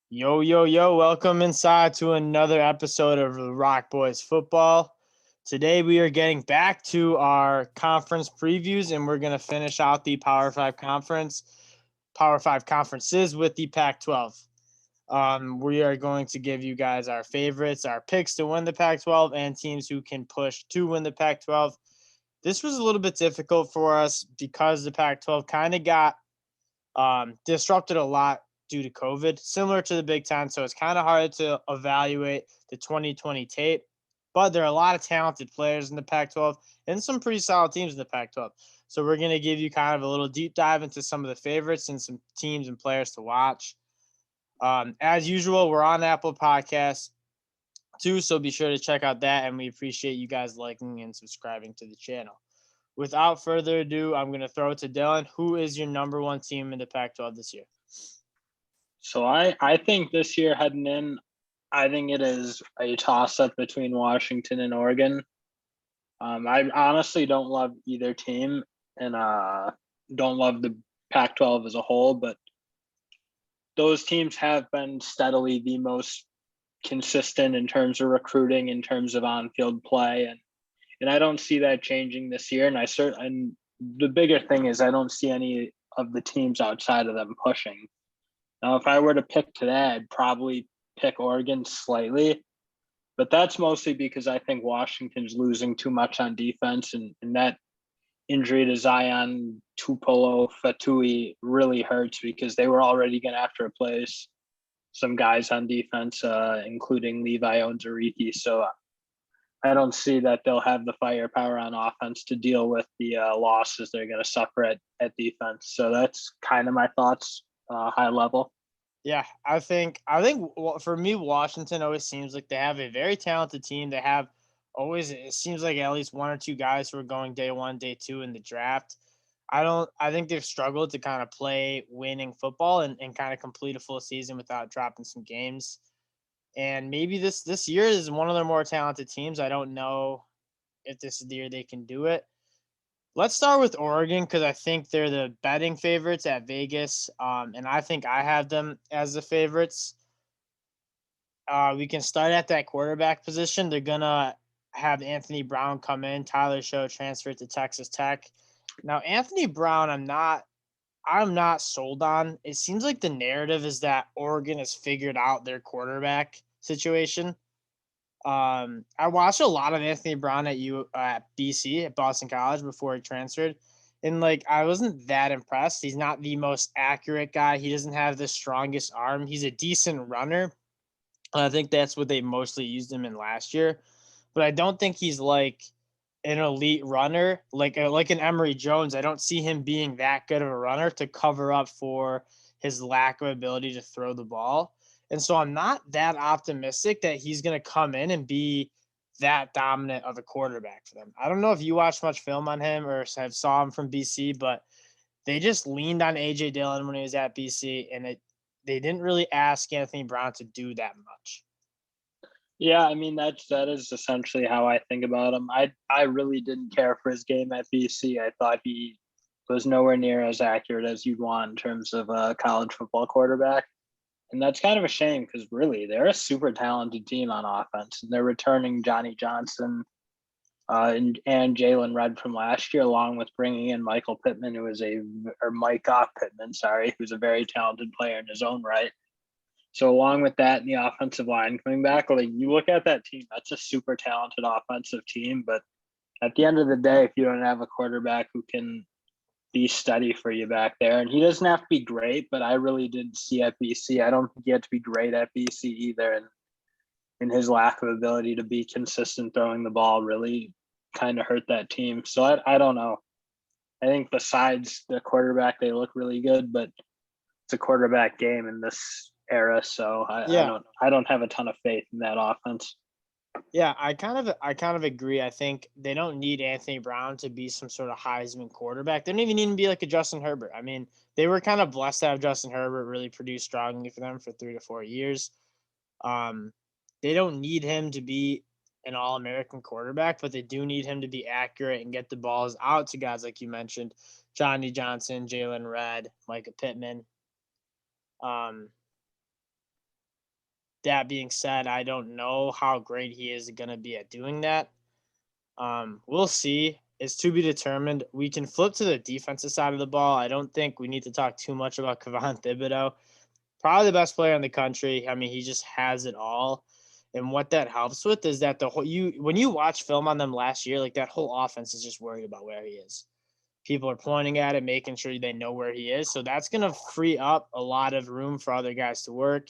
Yo, yo, yo, welcome inside to another episode of the Rock Boys Football. Today we are getting back to our conference previews and we're going to finish out the Power 5 conferences with the Pac-12. We are going to give you guys our favorites, our picks to win the Pac-12 and teams who can push to win the Pac-12. This was a little bit difficult for us because the Pac-12 kind of got disrupted a lot due to COVID, similar to the Big Ten. So it's kind of hard to evaluate the 2020 tape. But there are a lot of talented players in the Pac-12 and some pretty solid teams in the Pac-12. So we're going to give you kind of a little deep dive into some of the favorites and some teams and players to watch. As usual, we're on Apple Podcasts too, so be sure to check out that. And we appreciate you guys liking and subscribing to the channel. Without further ado, I'm going to throw it to Dylan. Who is your number one team in the Pac-12 this year? So I think this year heading in, I think it is a toss-up between Washington and Oregon. I honestly don't love either team and don't love the Pac-12 as a whole, but those teams have been steadily the most consistent in terms of recruiting, in terms of on-field play, and I don't see that changing this year. And the bigger thing is I don't see any of the teams outside of them pushing. Now, if I were to pick today, I'd probably pick Oregon slightly, but that's mostly because I think Washington's losing too much on defense, and that injury to Zion Tupolo Fatui really hurts because they were already going to have to replace some guys on defense, including Levi Onwuzurike. So I don't see that they'll have the firepower on offense to deal with the losses they're going to suffer at defense. So that's kind of my thoughts, high level. Yeah, I think for me, Washington always seems like they have a very talented team. They have always, it seems like at least one or two guys who are going day one, day two in the draft. I think they've struggled to kind of play winning football and kind of complete a full season without dropping some games. And maybe this year is one of their more talented teams. I don't know if this is the year they can do it. Let's start with Oregon because I think they're the betting favorites at Vegas, and I think I have them as the favorites. We can start at that quarterback position. They're gonna have Anthony Brown come in. Tyler Show transferred to Texas Tech. Now Anthony Brown, I'm not sold on. It seems like the narrative is that Oregon has figured out their quarterback situation. I watched a lot of Anthony Brown at BC at Boston College before he transferred, and like I wasn't that impressed. He's not the most accurate guy. He doesn't have the strongest arm. He's a decent runner. I think that's what they mostly used him in last year, but I don't think he's like an elite runner like an Emory Jones. I don't see him being that good of a runner to cover up for his lack of ability to throw the ball. And so I'm not that optimistic that he's going to come in and be that dominant of a quarterback for them. I don't know if you watched much film on him or have saw him from BC, but they just leaned on AJ Dillon when he was at BC, and they didn't really ask Anthony Brown to do that much. Yeah, I mean that is essentially how I think about him. I really didn't care for his game at BC. I thought he was nowhere near as accurate as you'd want in terms of a college football quarterback. And that's kind of a shame because really they're a super talented team on offense. And they're returning Johnny Johnson and Jalen Redd from last year, along with bringing in Michael Pittman, Mike Pittman, sorry, who's a very talented player in his own right. So along with that and the offensive line coming back, like you look at that team, that's a super talented offensive team. But at the end of the day, if you don't have a quarterback who can be steady for you back there, and he doesn't have to be great, but I really didn't see at BC. I don't think he had to be great at BC either. And in his lack of ability to be consistent throwing the ball really kind of hurt that team. So I don't know. I think besides the quarterback, they look really good, but it's a quarterback game in this era, so I don't have a ton of faith in that offense. Yeah, I kind of agree. I think they don't need Anthony Brown to be some sort of Heisman quarterback. They don't even need to be like a Justin Herbert. I mean, they were kind of blessed to have Justin Herbert really produce strongly for them for 3 to 4 years. They don't need him to be an All-American quarterback, but they do need him to be accurate and get the balls out to guys like you mentioned, Johnny Johnson, Jalen Redd, Micah Pittman. That being said, I don't know how great he is going to be at doing that. We'll see. It's to be determined. We can flip to the defensive side of the ball. I don't think we need to talk too much about Kevon Thibodeau. Probably the best player in the country. I mean, he just has it all. And what that helps with is that the whole you when you watch film on them last year, like that whole offense is just worried about where he is. People are pointing at it, making sure they know where he is. So that's going to free up a lot of room for other guys to work.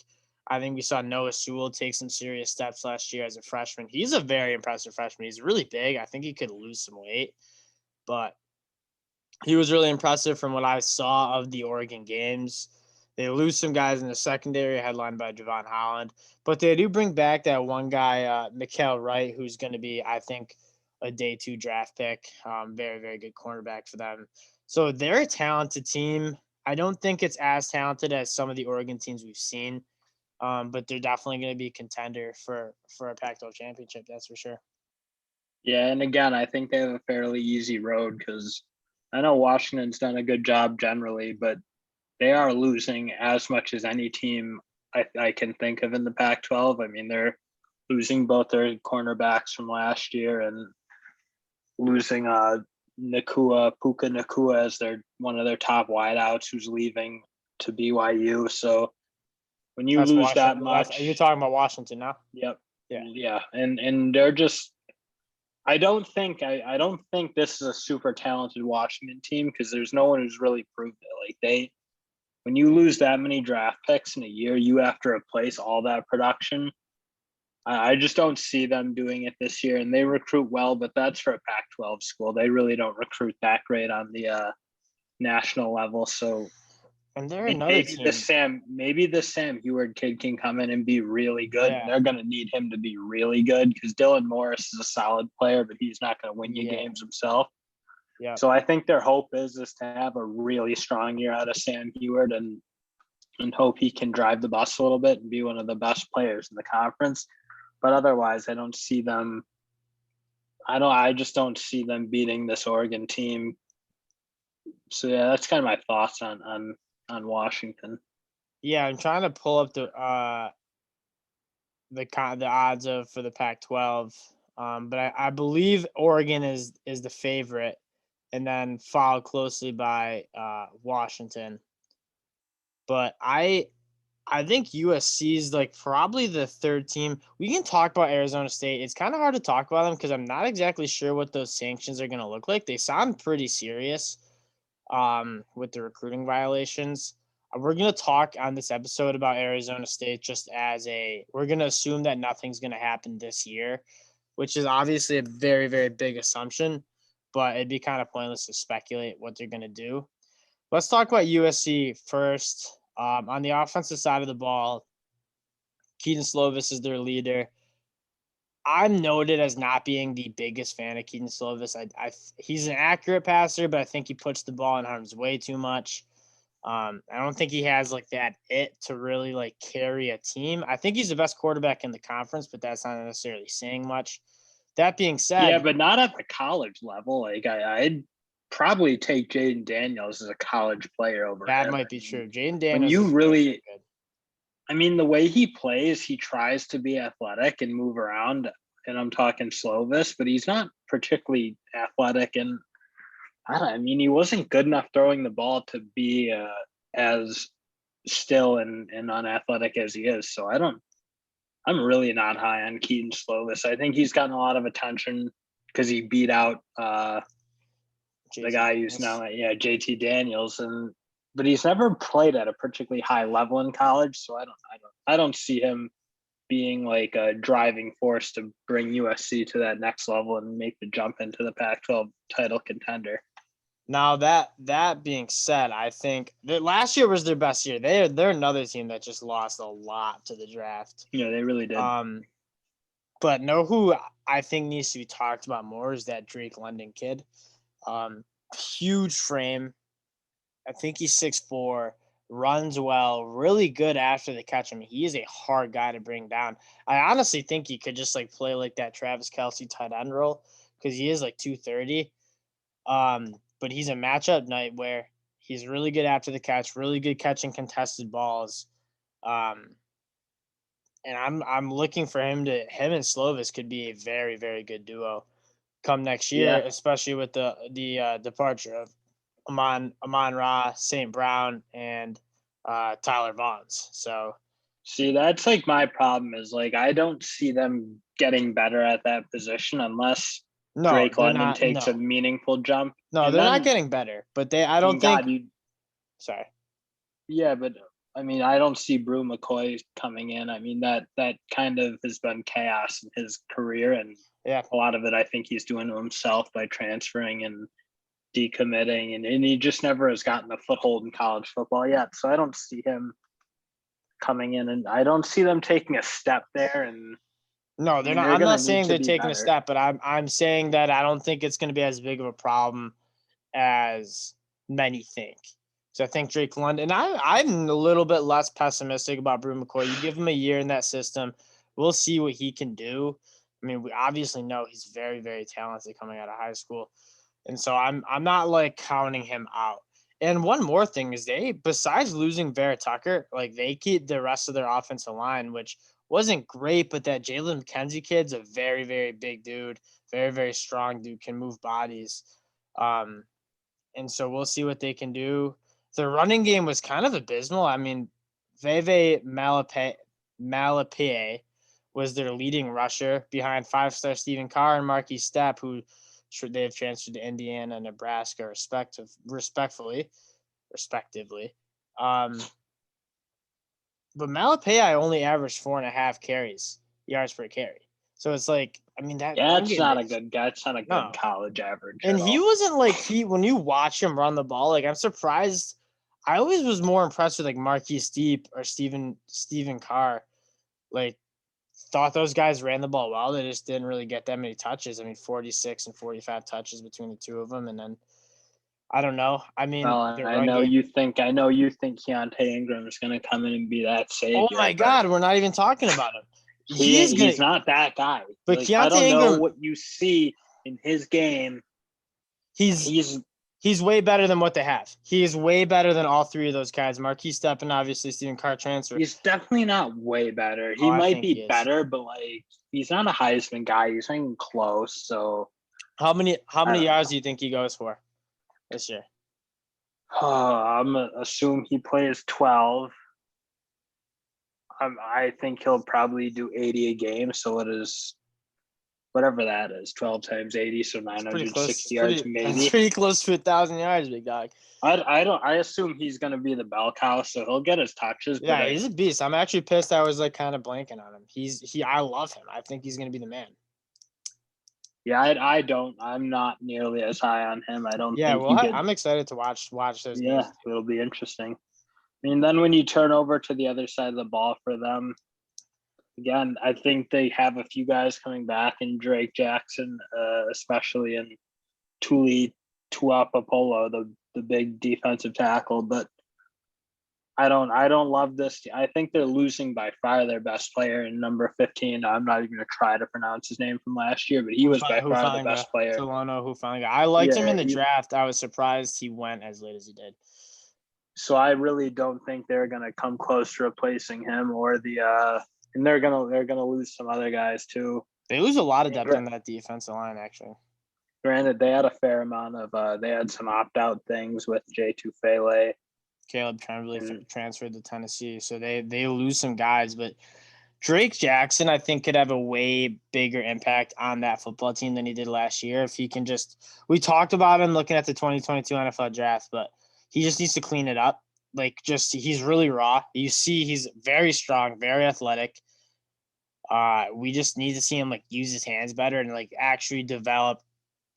I think we saw Noah Sewell take some serious steps last year as a freshman. He's a very impressive freshman. He's really big. I think he could lose some weight, but he was really impressive from what I saw of the Oregon games. They lose some guys in the secondary, headlined by Javon Holland, but they do bring back that one guy, Mikael Wright, who's going to be, I think, a day 2 draft pick. Very, very good cornerback for them. So they're a talented team. I don't think it's as talented as some of the Oregon teams we've seen, but they're definitely going to be a contender for a Pac-12 championship. That's for sure. Yeah, and again, I think they have a fairly easy road because I know Washington's done a good job generally, but they are losing as much as any team I can think of in the Pac-12. I mean, they're losing both their cornerbacks from last year and losing Puka Nakua as their one of their top wideouts who's leaving to BYU. So when you That's lose that Washington. You're much, talking about Washington now? yep, Yeah. yeah, and they're just. I don't think this is a super talented Washington team because there's no one who's really proved it. Like when you lose that many draft picks in a year, you have to replace all that production. I just don't see them doing it this year, and they recruit well, but that's for a Pac-12 school. They really don't recruit that great on the national level. So And they're another team. maybe the Sam Heward kid can come in and be really good. Yeah. And they're going to need him to be really good because Dylan Morris is a solid player, but he's not going to win you games himself. Yeah. So I think their hope is to have a really strong year out of Sam Heward and hope he can drive the bus a little bit and be one of the best players in the conference. But otherwise, I don't see them. I just don't see them beating this Oregon team. So yeah, that's kind of my thoughts on Washington. Yeah, I'm trying to pull up the odds of for the Pac-12, but I believe Oregon is the favorite, and then followed closely by Washington. But I think USC is like probably the third team. We can talk about Arizona State. It's kind of hard to talk about them because I'm not exactly sure what those sanctions are going to look like. They sound pretty serious with the recruiting violations. We're going to talk on this episode about Arizona State just as we're going to assume that nothing's going to happen this year, which is obviously a very, very big assumption, but it'd be kind of pointless to speculate what they're going to do. Let's talk about USC first. On the offensive side of the ball, Keaton Slovis is their leader. I'm noted as not being the biggest fan of Keaton Slovis. He's an accurate passer, but I think he puts the ball in harm's way too much. I don't think he has like that to really like carry a team. I think he's the best quarterback in the conference, but that's not necessarily saying much. That being said, yeah, but not at the college level. Like I'd probably take Jaden Daniels as a college player over that him. might be true. Jaden Daniels. When you really, I mean, the way he plays, he tries to be athletic and move around. And I'm talking Slovis, but he's not particularly athletic. And I mean, he wasn't good enough throwing the ball to be as still and unathletic as he is. So I'm really not high on Keaton Slovis. I think he's gotten a lot of attention because he beat out the guy who's now JT Daniels, but he's never played at a particularly high level in college. So I don't see him being like a driving force to bring USC to that next level and make the jump into the Pac-12 title contender. Now that being said, I think that last year was their best year. They're another team that just lost a lot to the draft. Yeah, they really did. But know who I think needs to be talked about more is that Drake London kid. Huge frame. I think he's 6'4", runs well, really good after the catch. I mean, he is a hard guy to bring down. I honestly think he could just like play like that Travis Kelce tight end role because he is like 230. But he's a matchup night where he's really good after the catch, really good catching contested balls. and I'm looking for him and Slovis could be a very, very good duo come next year, Yeah. especially with the departure of Amon Ra, St. Brown, and Tyler Vaughns. So See, that's like my problem is like I don't see them getting better at that position unless no, Drake they're London not. takes a No, meaningful jump. no, And they're not then, getting better. But I I mean, don't think. God, you Sorry. yeah, but I mean, I don't see Brew McCoy coming in. I mean, that kind of has been chaos in his career, and Yeah. a lot of it I think he's doing to himself by transferring and decommitting, and he just never has gotten a foothold in college football yet. So I don't see him coming in, and I don't see them taking a step there. And No, I they're mean, not. they're I'm going to not need saying to they're be taking a better. step, but I'm saying that I don't think it's going to be as big of a problem as many think. So I think Drake London. I'm a little bit less pessimistic about Brew McCoy. You give him a year in that system, we'll see what he can do. I mean, we obviously know he's very, very talented coming out of high school, and so I'm not like counting him out. And one more thing is besides losing Vera Tucker, like they keep the rest of their offensive line, which wasn't great, but that Jalen McKenzie kid's a very, very big dude, very, very strong dude, can move bodies. Um, and so we'll see what they can do. The running game was kind of abysmal. I mean, Veve Malapie was their leading rusher behind five-star Stephen Carr and Marquis Stepp, who they have transferred to Indiana and Nebraska respectively. Um, but Malapie only averaged 4.5 carries, yards per carry. So it's like, I mean, that Yeah, run it's game not a is good guy. It's not a good no. college average And at he all. wasn't like when you watch him run the ball, like I'm surprised. I always was more impressed with like Marquis Steep or Stephen Carr. Like thought those guys ran the ball well. They just didn't really get that many touches. I mean, 46 and 45 touches between the two of them. And then I don't know. I mean, Well, the I run know game. you think Keontae Ingram is going to come in and be that Oh savior, my but God, we're not even talking about him. He is gonna he's not that guy. but Like I Keontae don't know Ingram, what you see in his game. he's He's he's way better than what they have. He is way better than all three of those guys. Marquis Stepp and obviously Stephen Carr transfer. he's definitely not way better. Oh, He I might think he be is. better, but like he's not a Heisman guy. He's not even close. So How I many don't yards know. do you think he goes for this year? I'm gonna assume he plays 12. I think he'll probably do 80 a game. So it is whatever that is, 12 times 80, so It's pretty close. 960 yards That's maybe. pretty close to 1,000 yards, big dog. I assume he's gonna be the bell cow, so he'll get his touches, but Yeah, he's a beast. I'm actually pissed. I was like kind of blanking on him. I love him. I think he's gonna be the man. yeah, I don't. I'm not nearly as high on him. I don't Yeah, think well, he could. I'm excited to watch those Yeah, games. it'll be interesting. I mean, then when you turn over to the other side of the ball for them, again, I think they have a few guys coming back, and Drake Jackson, especially, and Tuli Tuapapolo, the big defensive tackle. But I don't love this. I think they're losing by far their best player in number 15. I'm not even gonna try to pronounce his name from last year, but he was by far the Hufanga, best player. Solano Hufanga. I liked him Yeah, in the he draft. I was surprised he went as late as he did. so I really don't think they're gonna come close to replacing him or and they're gonna lose some other guys too. They lose a lot I of mean, depth on that defensive line, actually. granted, they had a fair amount of they had some opt out things with J2 Fele. Caleb Tremblay And transferred to Tennessee, so they lose some guys, but Drake Jackson, I think, could have a way bigger impact on that football team than he did last year. If he can just, we talked about him looking at the 2022 NFL draft, but he just needs to clean it up. Like, just he's really raw. You see, he's very strong, very athletic. We just need to see him like use his hands better and like actually develop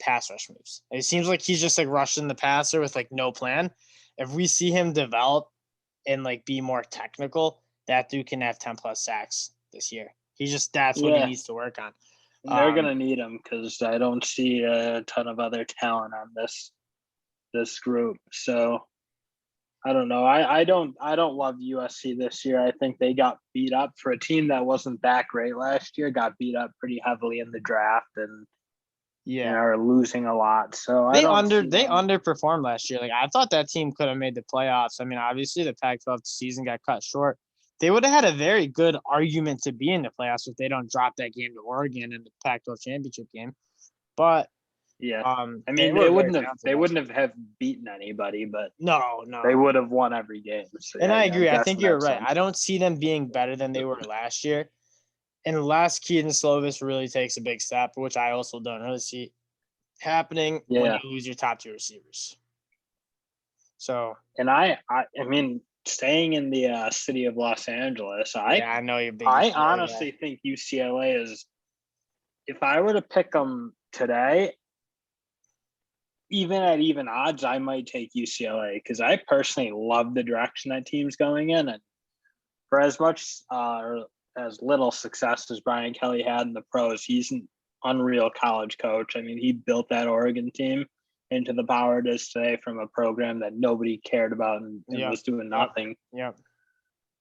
pass rush moves. It seems like he's just like rushing the passer with like no plan. If we see him develop and like be more technical, that dude can have 10 plus sacks this year. That's what he yeah, needs to work on. and they're gonna need him because I don't see a ton of other talent on this group. So I don't know. I don't love USC this year. I think they got beat up for a team that wasn't that great last year. Got beat up pretty heavily in the draft and Yeah, are losing a lot. So I don't see they them. underperformed last year. Like I thought that team could have made the playoffs. I mean, obviously the Pac-12 season got cut short, they would have had a very good argument to be in the playoffs if they don't drop that game to Oregon in the Pac-12 championship game. But Yeah. I they mean, were very talented they last wouldn't have beaten anybody, but year. No. they would have won every game. So And yeah, I I'm agree. I guessing think you're that's right. them. I don't see them being better than they were last year. Unless Keaton Slovis really takes a big step, which I also don't really see happening when Yeah. you lose your top two receivers. So And I mean, staying in the city of Los Angeles, yeah, I know you're a big I UCLA guy. honestly think UCLA is. If I were to pick them today, even at even odds, I might take UCLA because I personally love the direction that team's going in, and for as much or as little success as Brian Kelly had in the pros, he's an unreal college coach. I mean, he built that Oregon team into the power it is today from a program that nobody cared about and Yep. was doing nothing. Yep.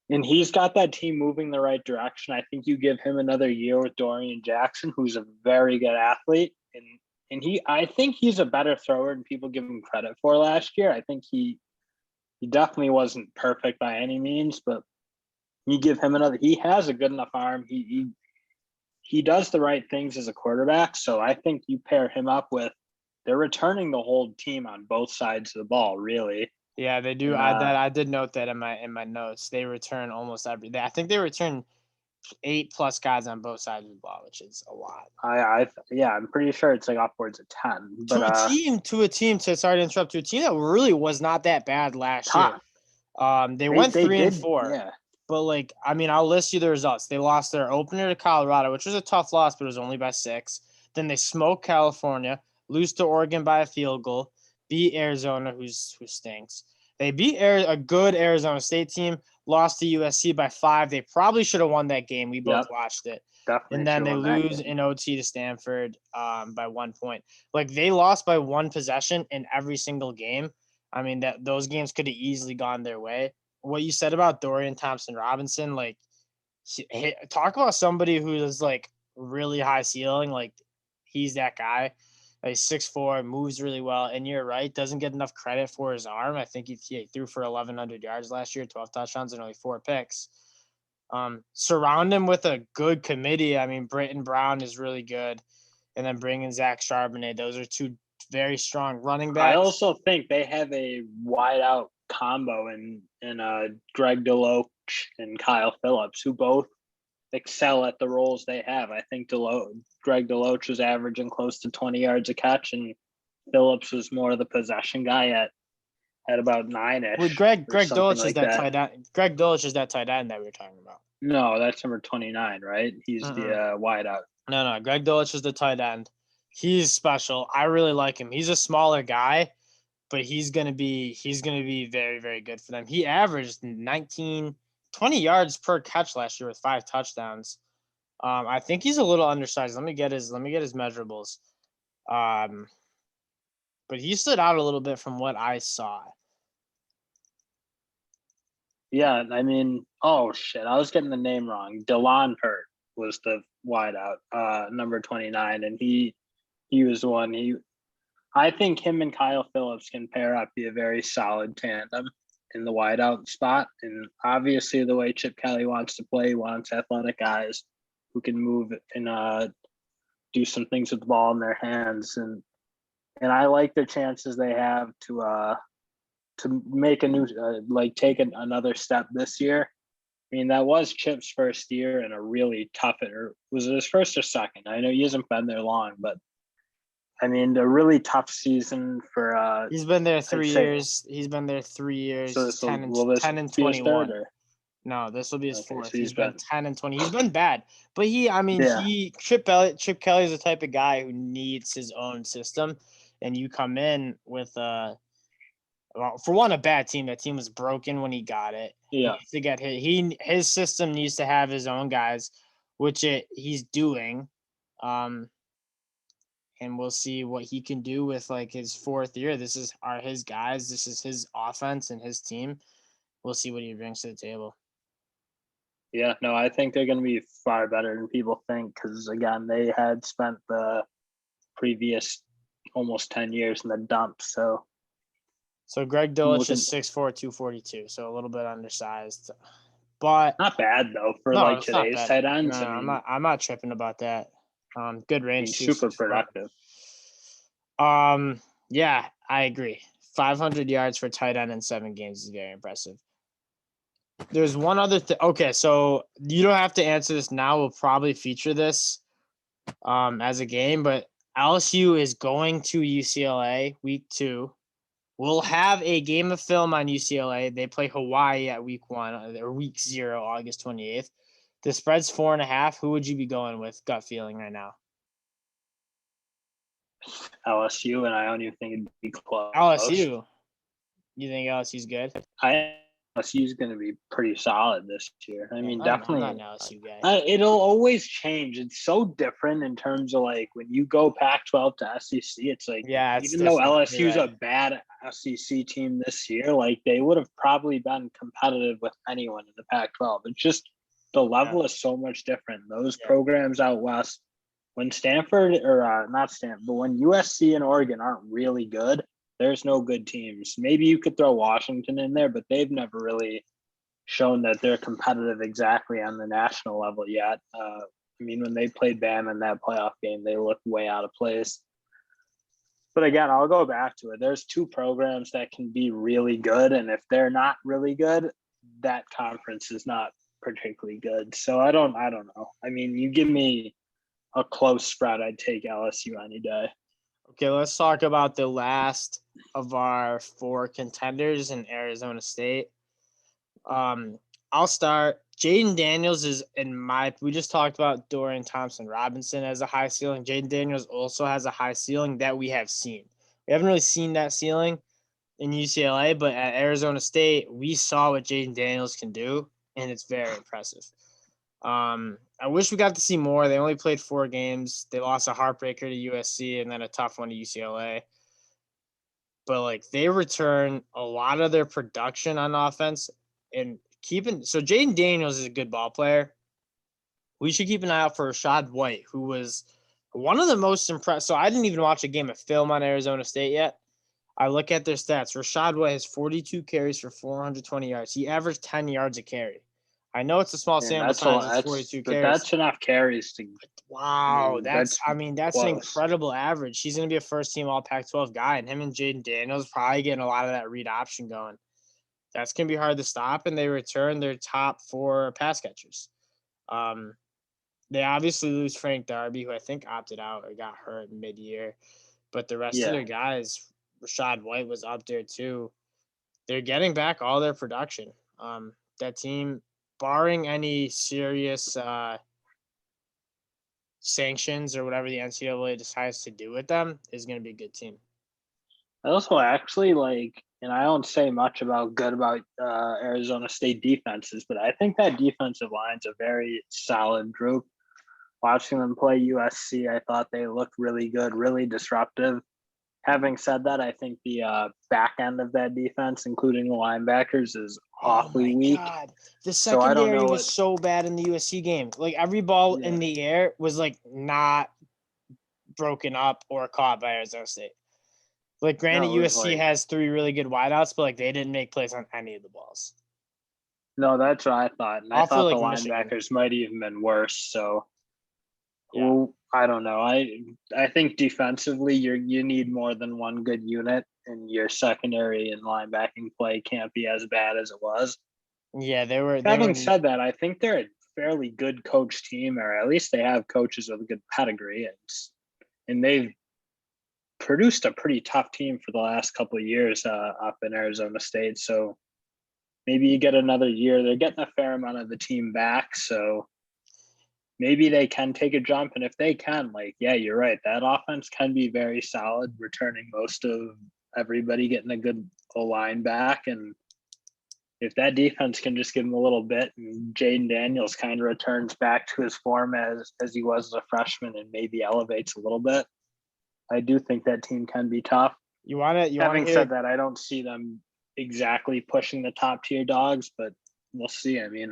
And he's got that team moving the right direction. I think you give him another year with Dorian Jackson, who's a very good athlete. And I think he's a better thrower than people give him credit for last year. I think he definitely wasn't perfect by any means, but you give him another. He has a good enough arm. He does the right things as a quarterback. So I think you pair him up with. They're returning the whole team on both sides of the ball, really. Yeah, they do. And, I did note that in my notes. They return almost every. I think they return 8+ guys on both sides of the ball, which is a lot. I'm pretty sure it's like upwards of 10. But to a team. Sorry to interrupt. To a team that really was not that bad last year. They went 3-4. Yeah. But like, I mean, I'll list you the results. They lost their opener to Colorado, which was a tough loss, but it was only by 6. Then they smoked California, lose to Oregon by a field goal, beat Arizona, who stinks. They beat a good Arizona State team, lost to USC by 5. They probably should have won that game. We both watched it. Definitely. And then they lose in OT to Stanford by 1 point. Like, they lost by 1 possession in every single game. I mean, that those games could have easily gone their way. What you said about Dorian Thompson-Robinson, like, talk about somebody who is like really high ceiling. Like, he's that guy. He's 6'4", moves really well, and you're right, doesn't get enough credit for his arm. I think he threw for 1,100 yards last year, 12 touchdowns, and only 4 picks. Surround him with a good committee. I mean, Britton Brown is really good, and then bringing Zach Charbonnet. Those are 2 very strong running backs. I also think they have a wide out combo in Greg DeLoach and Kyle Phillips, who both excel at the roles they have. I think Greg DeLoach was averaging close to 20 yards a catch, and Phillips was more the possession guy at about 9-ish. Well, Greg Dulcich is that tight end. Greg Dulcich is that tight end that we were talking about. No, that's number 29, right? He's the wide out. No. Greg Dulcich is the tight end. He's special. I really like him. He's a smaller guy, but he's gonna be very, very good for them. He averaged 20 yards per catch last year with 5 touchdowns. I think he's a little undersized. Let me get his measurables. But he stood out a little bit from what I saw. Yeah, I mean, oh shit, I was getting the name wrong. Delon Hurt was the wideout, number 29, and he was one. I think him and Kyle Phillips can pair up, be a very solid tandem in the wideout spot. And obviously, the way Chip Kelly wants to play, he wants athletic guys who can move and do some things with the ball in their hands. And I like the chances they have to make a new take another step this year. I mean, that was Chip's first year in a really tough. Or was it his first or second? I know he hasn't been there long, but I mean, a really tough season for. He's been there 3 years. He's been there 3 years. So he's 10 and 21. No, this will be his 4th. So he's been 10 and 20. He's been bad, but Chip Kelly is the type of guy who needs his own system, and you come in with for one, a bad team. That team was broken when he got it. Yeah. He needs to get his system needs to have his own guys, which he's doing. And we'll see what he can do with like his 4th year. This are his guys. This is his offense and his team. We'll see what he brings to the table. Yeah, no, I think they're going to be far better than people think because, again, they had spent the previous almost 10 years in the dumps. So Greg Dulcich is 6'4", 242, so a little bit undersized. But Not bad though for no, like it's not today's bad. tight No, ends. I'm not tripping about that. Good I mean, range too. super productive. Yeah, I agree. 500 yards for tight end in 7 games is very impressive. There's one other thing. Okay, so you don't have to answer this now. We'll probably feature this as a game, but LSU is going to UCLA week 2. We'll have a game of film on UCLA. They play Hawaii at week 1 or week 0, August 28th. The spread's 4.5. Who would you be going with? Gut feeling right now. LSU, and I don't even think it'd be close. LSU. You think LSU's good? LSU is going to be pretty solid this year. I mean, I'm not definitely. an LSU guy. It'll always change. It's so different in terms of like when you go Pac-12 to SEC. It's like Yeah, it's even though different. LSU's Right. a bad SEC team this year, like they would have probably been competitive with anyone in the Pac-12. It's just the level is so much different. Those programs out west, when Stanford or not Stanford, but when USC and Oregon aren't really good, there's no good teams. Maybe you could throw Washington in there, but they've never really shown that they're competitive exactly on the national level yet. I mean, when they played Bam in that playoff game, they looked way out of place. But again, I'll go back to it. There's 2 programs that can be really good, and if they're not really good, that conference is not particularly good. So I don't know. I mean, you give me a close spread, I'd take LSU any day. Okay, let's talk about the last of our 4 contenders in Arizona State. I'll start. Jaden Daniels is we just talked about Dorian Thompson-Robinson as a high ceiling. Jaden Daniels also has a high ceiling that we have seen. We haven't really seen that ceiling in UCLA, but at Arizona State, we saw what Jaden Daniels can do, and it's very impressive. I wish we got to see more. They only played 4 games. They lost a heartbreaker to USC and then a tough one to UCLA. But like they return a lot of their production on offense and so Jaden Daniels is a good ball player. We should keep an eye out for Rashad White, who was one of the most impressive. So I didn't even watch a game of film on Arizona State yet. I look at their stats. Rashad White has 42 carries for 420 yards. He averaged 10 yards a carry. I know it's a small sample size. It's 42 but carries. that's enough carries to. Wow, that's close. an incredible average. He's going to be a first-team All Pac-12 guy, and him and Jaden Daniels probably getting a lot of that read option going. That's going to be hard to stop, and they return their top 4 pass catchers. They obviously lose Frank Darby, who I think opted out or got hurt mid-year, but the rest of their guys, Rashad White was up there too. They're getting back all their production. That team, barring any serious sanctions or whatever the NCAA decides to do with them, is going to be a good team. I also actually like, and I don't say much about Arizona State defenses, but I think that defensive line's a very solid group. Watching them play USC, I thought they looked really good, really disruptive. Having said that, I think the back end of that defense, including the linebackers, is awfully weak. God. The secondary was so bad in the USC game. Like every ball in the air was like not broken up or caught by Arizona State. Like granted, USC has 3 really good wideouts, but like they didn't make plays on any of the balls. No, that's what I thought. And I thought the linebackers might even been worse. So well, I don't know. I think defensively you need more than one good unit, and your secondary and linebacking play can't be as bad as it was. Yeah, they were. Having said that, I think they're a fairly good coach team, or at least they have coaches with a good pedigree, and they've produced a pretty tough team for the last couple of years up in Arizona State. So maybe you get another year. They're getting a fair amount of the team back, so maybe they can take a jump. And if they can, like, yeah, you're right. That offense can be very solid, returning most of everybody, getting a good line back. And if that defense can just give them a little bit and Jaden Daniels kind of returns back to his form as he was as a freshman and maybe elevates a little bit, I do think that team can be tough. Having said that, I don't see them exactly pushing the top tier dogs, but we'll see. I mean,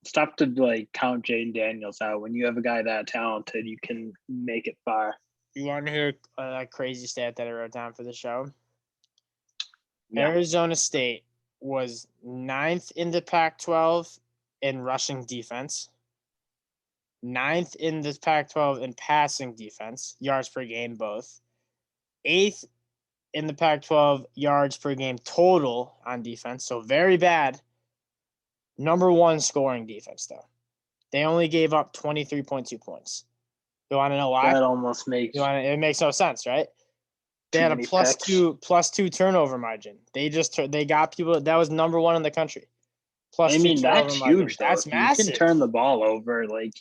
it's tough to like count Jaden Daniels out. When you have a guy that talented, you can make it far. You want to hear a crazy stat that I wrote down for the show? Yeah. Arizona State was 9th in the Pac-12 in rushing defense, ninth in the Pac-12 in passing defense, yards per game both, eighth in the Pac-12 yards per game total on defense, so very bad. Number one scoring defense, though. They only gave up 23.2 points. You want to know why? That almost makes It makes no sense, right? They too had a many picks. plus two turnover margin. They got people that was number one in the country. Plus I two mean, turnover that's margin. huge, though. That's If you can massive. turn the ball over, like,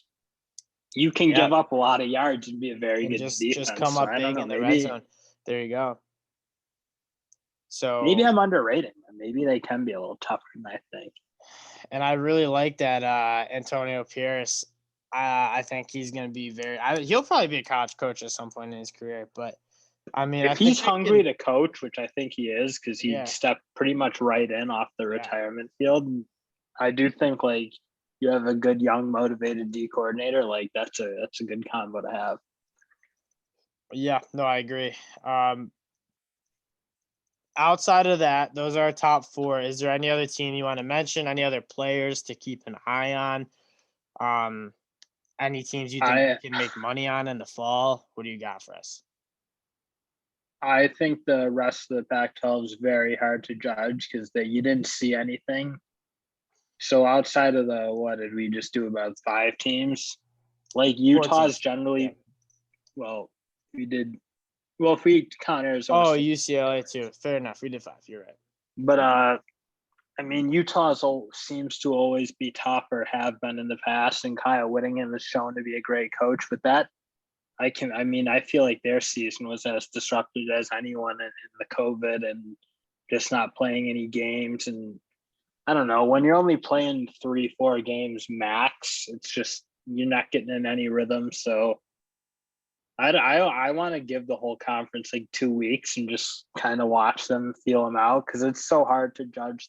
you can give up a lot of yards and be a very good defense. Just come so up I don't big know, in the red zone. There you go. So maybe I'm underrating them. Maybe they can be a little tougher than I think. And I really like that Antonio Pierce. I think he's going to be he'll probably be a college coach at some point in his career. But, I mean, if he's hungry to coach, which I think he is because he stepped pretty much right in off the retirement field, I do think, like, you have a good, young, motivated D coordinator. Like, that's a good combo to have. Yeah, no, I agree. Outside of that, those are our top four. Is there any other team you want to mention? Any other players to keep an eye on? Any teams you think you can make money on in the fall? What do you got for us? I think the rest of the Pac-12 is very hard to judge because you didn't see anything. So outside of what did we just do, about 5 teams? Like, Utah's generally, well, we did. Well, if we count Arizona. Oh, UCLA too. Fair enough. We did 5. You're right. But I mean, Utah seems to always be tough, or have been in the past, and Kyle Whittingham is shown to be a great coach. But that I feel like their season was as disrupted as anyone in the COVID and just not playing any games. And I don't know, when you're only playing 3-4 games max, it's just you're not getting in any rhythm. So I want to give the whole conference like 2 weeks and just kind of watch them, feel them out, because it's so hard to judge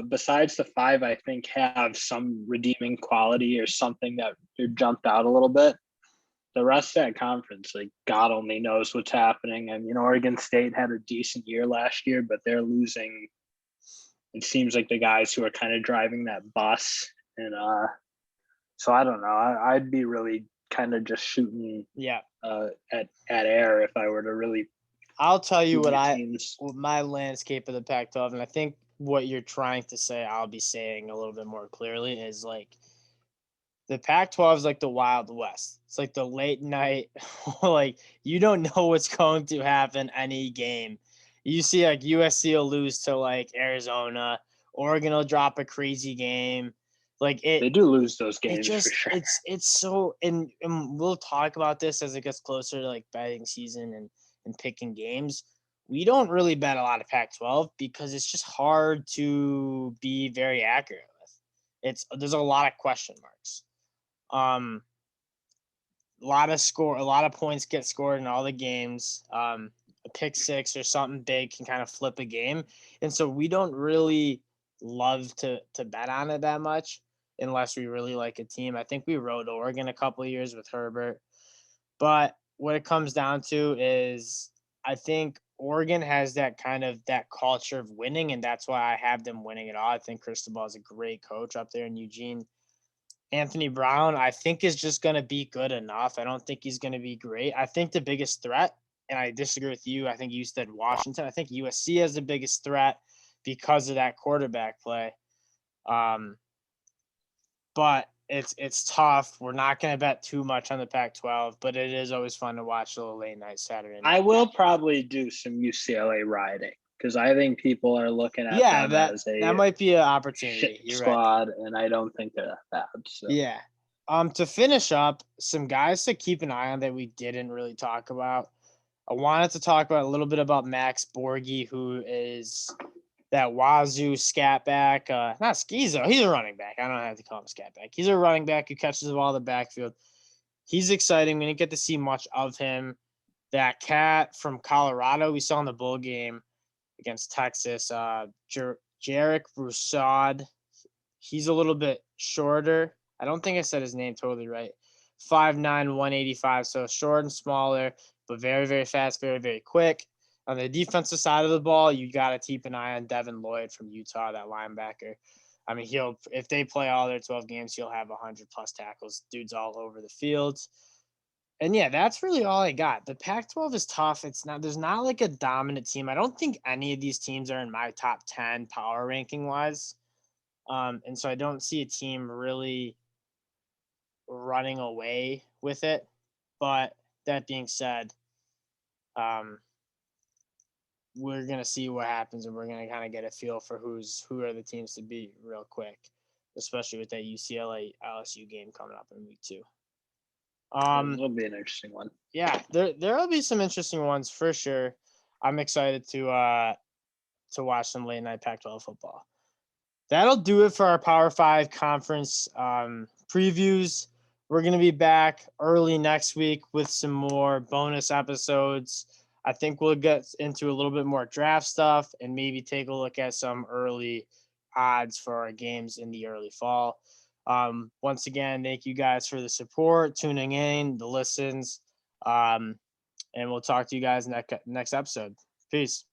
besides the 5 I think have some redeeming quality or something that jumped out a little bit. The rest of that conference, like, God only knows what's happening. I mean, Oregon State had a decent year last year, but they're losing. It seems like the guys who are kind of driving that bus, and so I don't know. I'd be really kind of just shooting at air if I were to really. I'll tell you what my landscape of the Pac-12, and I think what you're trying to say, I'll be saying a little bit more clearly, is like the Pac-12 is like the Wild West. It's like the late night, like you don't know what's going to happen any game. You see, like, USC will lose to like Arizona, Oregon will drop a crazy game. Like they do lose those games for sure. It's so, and we'll talk about this as it gets closer to like betting season and picking games. We don't really bet a lot of Pac-12 because it's just hard to be very accurate with. There's a lot of question marks. A lot of points get scored in all the games. A pick six or something big can kind of flip a game. And so we don't really love to bet on it that much unless we really like a team. I think we rode Oregon a couple of years with Herbert. But what it comes down to is I think Oregon has that culture of winning, and that's why I have them winning it all. I think Cristobal is a great coach up there in Eugene. Anthony Brown, I think, is just going to be good enough. I don't think he's going to be great. I think the biggest threat, and I disagree with you, I think you said Washington. I think USC has the biggest threat because of that quarterback play. But it's tough. We're not going to bet too much on the Pac-12, but it is always fun to watch a little late night Saturday night. I will probably do some UCLA riding because I think people are looking at them as that might be an opportunity. You're squad, right. And I don't think they're that bad. So. Yeah. To finish up, some guys to keep an eye on that we didn't really talk about. I wanted to talk about a little bit about Max Borghi, who is that Wazoo scat back. Not Schizo. He's a running back. I don't have to call him scat back. He's a running back who catches the ball in the backfield. He's exciting. We didn't get to see much of him. That cat from Colorado we saw in the bowl game against Texas, Jarek Broussard. He's a little bit shorter. I don't think I said his name totally right. 5'9", 185, so short and smaller, but very, very fast, very, very quick. On the defensive side of the ball, you got to keep an eye on Devin Lloyd from Utah, that linebacker. I mean, he'll if they play all their 12 games, he'll have 100 plus tackles. Dude's all over the field. And yeah, that's really all I got. The Pac-12 is tough. It's not there's not like a dominant team. I don't think any of these teams are in my top 10 power ranking wise. And so I don't see a team really running away with it. But that being said, um, we're gonna see what happens, and we're gonna kind of get a feel for who are the teams to beat real quick, especially with that UCLA LSU game coming up in week 2. This Um, will be an interesting one. yeah, there'll be some interesting ones for sure. I'm excited to watch some late night Pac-12 football. That'll do it for our Power Five conference previews. We're going to be back early next week with some more bonus episodes. I think we'll get into a little bit more draft stuff and maybe take a look at some early odds for our games in the early fall. Once again, thank you guys for the support, tuning in, the listens, and we'll talk to you guys next episode. Peace.